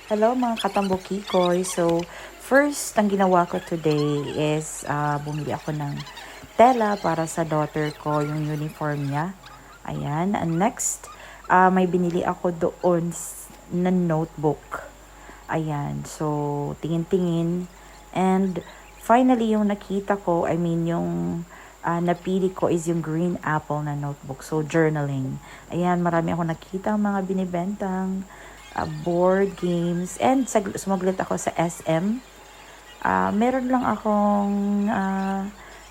Hello mga katambukikoy. So, first, ang ginawa ko today is bumili ako ng tela para sa daughter ko, yung uniform niya. Ayan. And next, may binili ako doon na notebook. Ayan. So, tingin-tingin. And finally, yung nakita ko, yung napili ko is yung green apple na notebook. So, journaling. Ayan, marami ako nakita mga binibentang board games. And sumaglit ako sa SM. Meron lang akong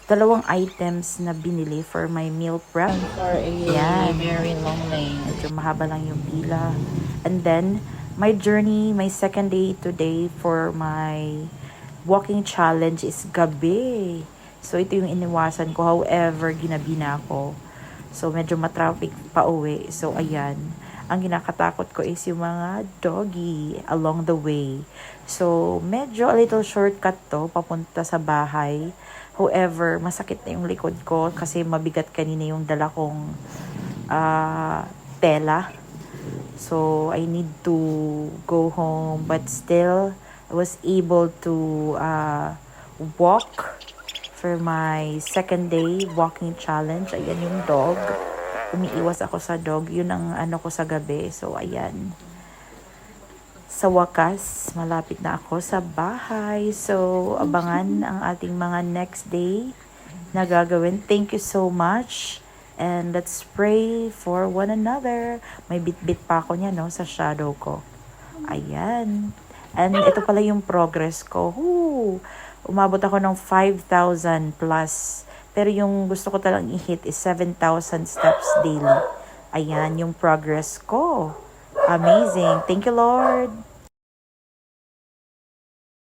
dalawang items na binili for my meal prep. For a Yan. very long lane. Medyo mahaba lang yung pila. And then, my journey, my second day today for my walking challenge is gabi. So, ito yung iniwasan ko. However, ginabi na ako. So, medyo matraffic pa uwi. So, ayan. Ang kinakatakot ko is yung mga doggy along the way. So, medyo a little shortcut to, papunta sa bahay. However, masakit na yung likod ko kasi mabigat kanina yung dala kong tela. So, I need to go home. But still, I was able to walk for my second day walking challenge. Ayan yung dog. Umiiwas ako sa dog. Yun ang ano ko sa gabi. So, ayan. Sa wakas, malapit na ako sa bahay. So, abangan ang ating mga next day na gagawin. Thank you so much. And let's pray for one another. May bit-bit pa ako niya, no, sa shadow ko. Ayan. And ito pala yung progress ko. Umabot ako ng 5,000 plus. Pero yung gusto ko talang i-hit is 7,000 steps daily. Ayan yung progress ko. Amazing. Thank you, Lord.